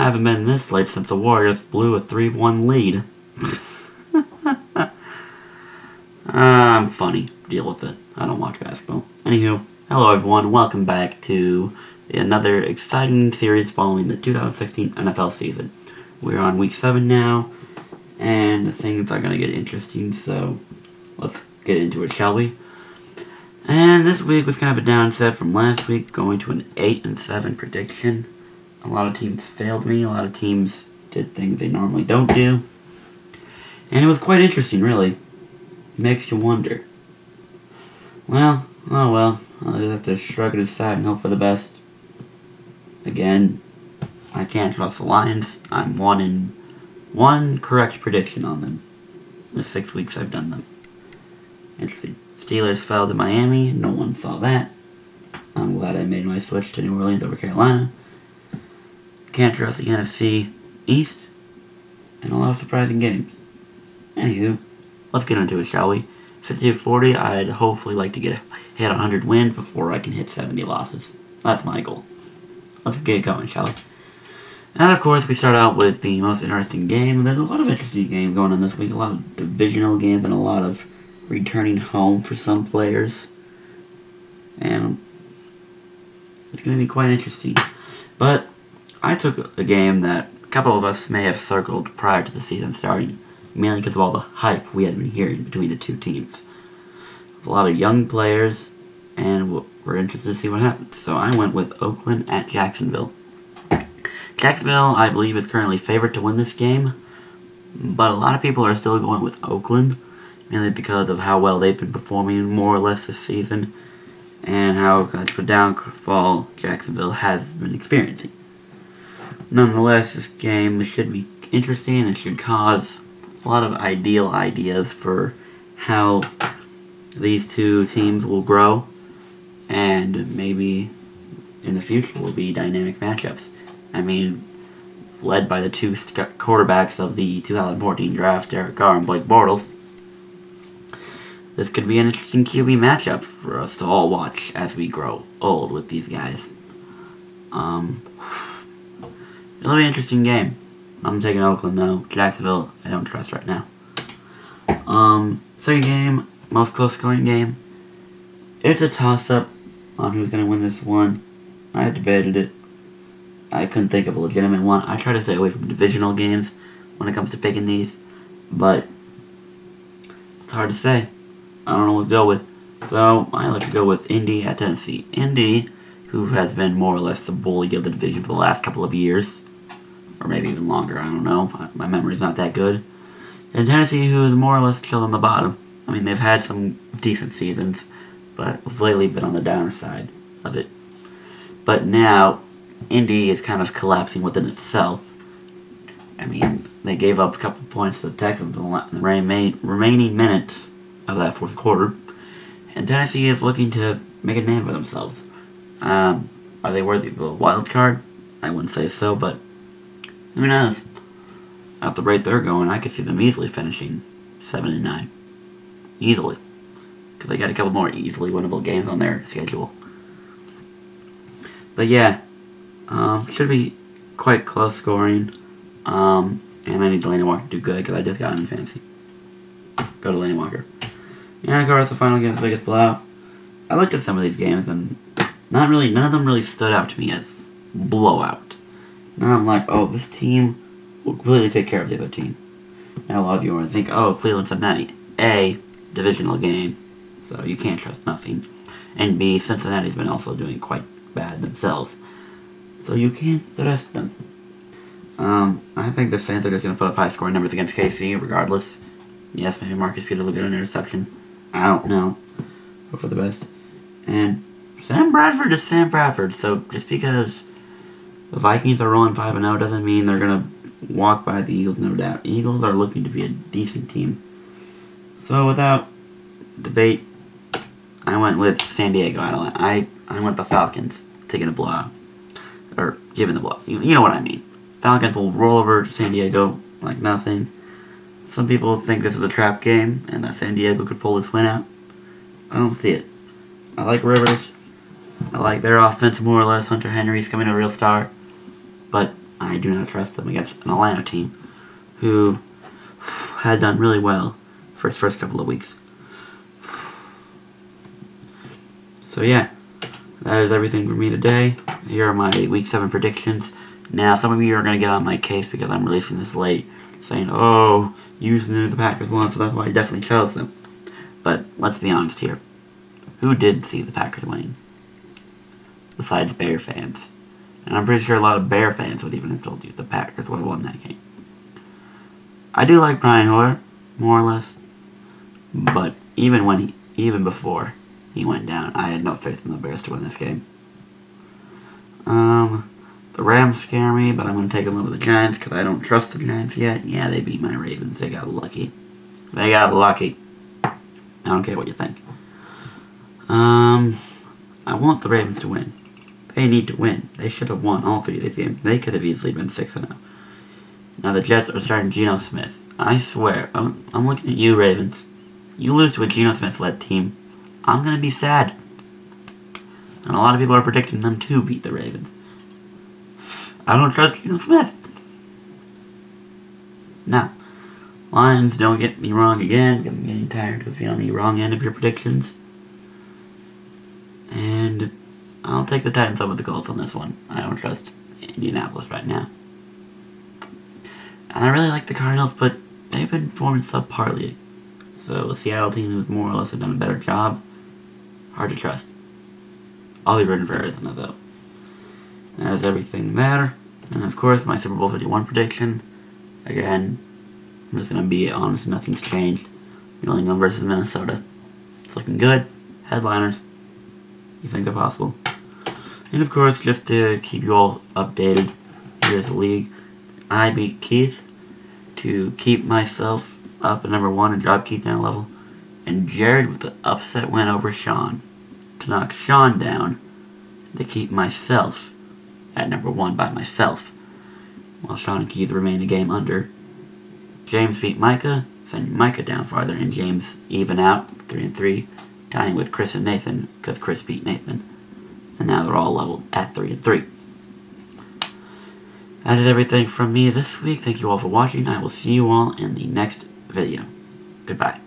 I haven't been this late since the Warriors blew a 3-1 lead. I'm funny. Deal with it. I don't watch basketball. Anywho, hello everyone. Welcome back to another exciting series following the 2016 NFL season. We're on week 7 now, and things are going to get interesting, so let's get into it, shall we? And this week was kind of a downset from last week, going to an 8-7 prediction. A lot of teams failed me. A lot of teams did things they normally don't do. And it was quite interesting, really. Makes you wonder. Well, oh well. I'll just have to shrug it aside and hope for the best. Again, I can't trust the Lions. I'm 1 correct prediction on them. The 6 weeks I've done them. Interesting. Steelers fell to Miami. No one saw that. I'm glad I made my switch to New Orleans over Carolina. Can't trust the NFC East. And a lot of surprising games. Anywho, let's get into it, shall we? 50-40, I'd hopefully like to hit 100 wins before I can hit 70 losses. That's my goal. Let's get going, shall we? And of course, we start out with the most interesting game. There's a lot of interesting games going on this week. A lot of divisional games and a lot of returning home for some players. And it's going to be quite interesting. But I took a game that a couple of us may have circled prior to the season starting, mainly because of all the hype we had been hearing between the two teams. There's a lot of young players, and we're interested to see what happens. So I went with Oakland at Jacksonville. Jacksonville, I believe, is currently favored to win this game, but a lot of people are still going with Oakland, mainly because of how well they've been performing more or less this season, and how much of a downfall Jacksonville has been experiencing. Nonetheless, this game should be interesting and should cause a lot of ideas for how these two teams will grow, and maybe in the future will be dynamic matchups. I mean, led by the two quarterbacks of the 2014 draft, Derek Carr and Blake Bortles, this could be an interesting QB matchup for us to all watch as we grow old with these guys. It'll be an interesting game. I'm taking Oakland though. Jacksonville, I don't trust right now. Second game, most close scoring game. It's a toss-up on who's going to win this one. I debated it. I couldn't think of a legitimate one. I try to stay away from divisional games when it comes to picking these, but it's hard to say. I don't know what to go with. So I like to go with Indy at Tennessee. Indy, who has been more or less the bully of the division for the last couple of years, or maybe even longer, I don't know. My memory's not that good. And Tennessee, who is more or less chilled on the bottom. I mean, they've had some decent seasons, but have lately been on the downer side of it. But now, Indy is kind of collapsing within itself. I mean, they gave up a couple points to the Texans in the remaining minutes of that fourth quarter. And Tennessee is looking to make a name for themselves. Are they worthy of a wild card? I wouldn't say so, but who knows? At the rate they're going, I could see them easily finishing 7-9. Easily. Because they got a couple more easily winnable games on their schedule. But yeah, should be quite close scoring. And I need Delaney Walker to do good because I just got him in fantasy. Go to Delaney Walker. Yeah, of course, the final game is the biggest blowout. I looked at some of these games and none of them really stood out to me as blowout. Now I'm like, oh, this team will completely take care of the other team. Now a lot of you are going to think, oh, Cleveland Cincinnati, A, divisional game, so you can't trust nothing. And B, Cincinnati's been also doing quite bad themselves, so you can't trust them. I think the Saints are just going to put up high scoring numbers against KC regardless. Yes, maybe Marcus Peters will get an interception. I don't know. Hope for the best. And Sam Bradford is Sam Bradford, so just because the Vikings are rolling 5-0 doesn't mean they're going to walk by the Eagles, no doubt. Eagles are looking to be a decent team. So without debate, I went with San Diego. I went the Falcons taking a blowout. Or giving the blowout. You know what I mean. Falcons will roll over to San Diego like nothing. Some people think this is a trap game and that San Diego could pull this win out. I don't see it. I like Rivers. I like their offense more or less. Hunter Henry's coming a real star. But I do not trust them against an Atlanta team who had done really well for its first couple of weeks. So yeah, that is everything for me today. Here are my Week 7 predictions. Now, some of you are going to get on my case because I'm releasing this late, saying, oh, you knew the Packers won, so that's why I definitely chose them. But let's be honest here. Who did see the Packers winning? Besides Bear fans. And I'm pretty sure a lot of Bear fans would even have told you the Packers would have won that game. I do like Brian Hoyer, more or less. But even before he went down, I had no faith in the Bears to win this game. The Rams scare me, but I'm going to take them over the Giants because I don't trust the Giants yet. Yeah, they beat my Ravens. They got lucky. They got lucky. I don't care what you think. I want the Ravens to win. They need to win. They should have won all 3 of these games. They could have easily been 6-0. Now the Jets are starting Geno Smith. I swear, I'm looking at you, Ravens. You lose to a Geno Smith-led team, I'm going to be sad. And a lot of people are predicting them to beat the Ravens. I don't trust Geno Smith. Now, Lions, don't get me wrong again, because I'm getting tired of being on the wrong end of your predictions. And I'll take the Titans over the Colts on this one. I don't trust Indianapolis right now. And I really like the Cardinals, but they've been performing subparly. So a Seattle team who's more or less done a better job, hard to trust. I'll be rooting for Arizona though. That's everything there. And of course, my Super Bowl 51 prediction. Again, I'm just going to be honest, nothing's changed. New England versus Minnesota. It's looking good. Headliners. You think they're possible? And of course, just to keep you all updated, here's the league. I beat Keith to keep myself up at number 1 and drop Keith down a level. And Jared with the upset win over Sean to knock Sean down to keep myself at number 1 by myself. While Sean and Keith remain a game under. James beat Micah, sending Micah down farther, and James even out 3-3, tying with Chris and Nathan because Chris beat Nathan. And now they're all leveled at 3-3. That is everything from me this week. Thank you all for watching. I will see you all in the next video. Goodbye.